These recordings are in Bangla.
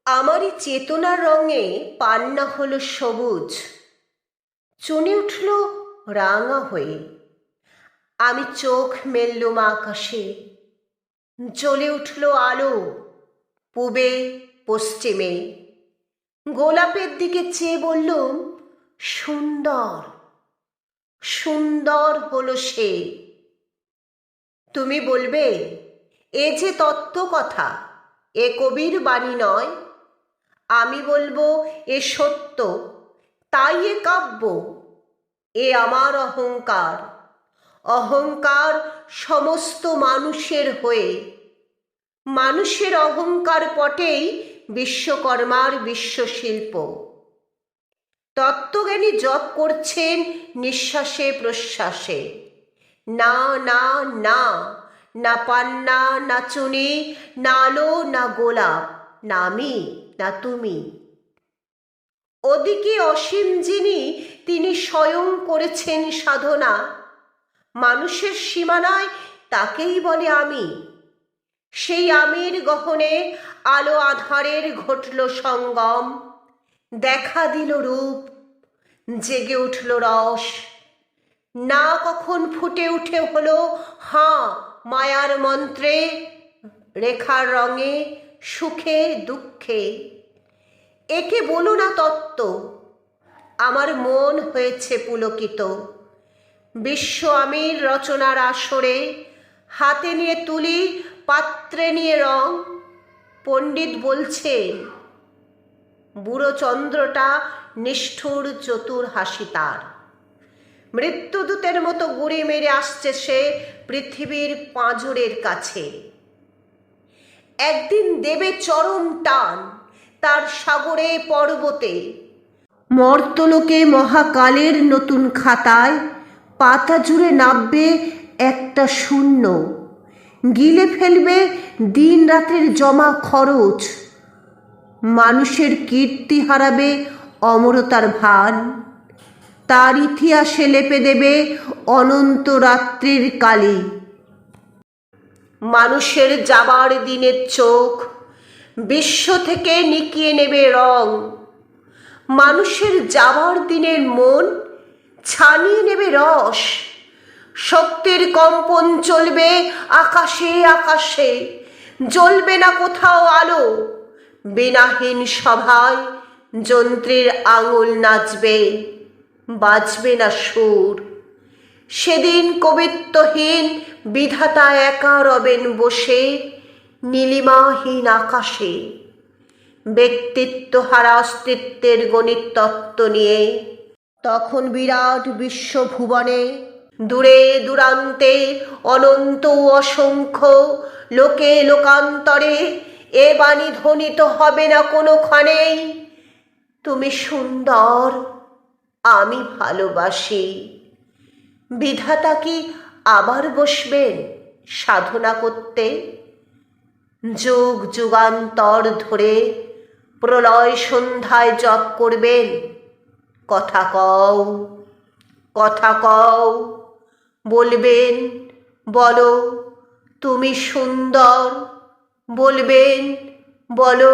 আমারই চেতনার রঙে পান্না হলো সবুজ, চুনে উঠল রাঙা হয়ে। আমি চোখ মেললুম আকাশে, জ্বলে উঠল আলো পূবে পশ্চিমে। গোলাপের দিকে চেয়ে বললুম, সুন্দর সুন্দর হলো সে। তুমি বলবে, এ যে তত্ত্ব কথা, এ কবির বাণী নয়। আমি বলবো, এ সত্য, তাই এ কাব্য। এ আমার অহংকার, অহংকার সমস্ত মানুষের হয়ে। মানুষের অহংকার পটেই বিশ্বকর্মার বিশ্বশিল্প। তত্ত্বজ্ঞানী জপ করছেন নিঃশ্বাসে প্রশ্বাসে। না না না, না পান্না না চুনি, না আলো না গোলাপ, না আমি না তুমি। ওদিকে অসীম যিনি, তিনি স্বয়ং করেছেন সাধনা। মানুষের সীমানায় তাকেই বলে আমি। সেই আমির গহনে আলো আধারের ঘটল সঙ্গম। দেখা দিল রূপ, জেগে উঠল রস। না কখন ফুটে উঠে হলো হাঁ মায়ার মন্ত্রে, রেখার রঙে, সুখে দুঃখে। একে বলো না তত্ত্ব, আমার মন হয়েছে পুলকিত। বিশ্ব আমির রচনার আসরে হাতে নিয়ে তুলি, পাত্রে নিয়ে রং। পণ্ডিত বলছেন, বুড়ো চন্দ্রটা নিষ্ঠুর চতুর হাসি তার। মৃত্যুদূতের মতো গুড়ি মেরে আসছে সে পৃথিবীর পাঁজরের কাছে। একদিন দেবে চরম টান তার সাগরে পর্বতে। মর্তলোকে মহাকালের নতুন খাতায় পাতা জুড়ে নাববে একটা শূন্য। গিলে ফেলবে দিন রাতের জমা খরচ। মানুষের কীর্তি হারাবে অমরতার ভান। তার ইতিহাসে লেপে দেবে অনন্ত রাত্রির কালি। মানুষের যাবার দিনের চোখ বিশ্ব থেকে নিকিয়ে নেবে রং। মানুষের যাবার দিনের মন ছানিয়ে নেবে রস। শক্তির কম্পন চলবে আকাশে আকাশে, জ্বলবে না কোথাও আলো। বিনাহীন সভায় যন্ত্রের আঙুল নাচবে, বাজবে না সুর। সেদিন কবিত্বহীন বিধাতা একা রবেন বসে নীলিমাহীন আকাশে, ব্যক্তিত্বহারা অস্তিত্বের গণিত তত্ত্ব নিয়ে। তখন বিরাট বিশ্বভুবনে দূরে দূরান্তে অনন্ত অসংখ্য লোকে লোকান্তরে এ বাণী ধ্বনিত হবে না কোনোখানেই, তুমি সুন্দর, আমি ভালোবাসি। বিধাতা কি আবার বসবেন সাধনা করতে? যুগ যুগান্তর ধরে প্রলয় সন্ধ্যায় জপ করবেন, কথা কও, কথা কও। বলবেন, বলো তুমি সুন্দর। বলবেন, বলো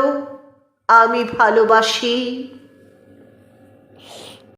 আমি ভালোবাসি।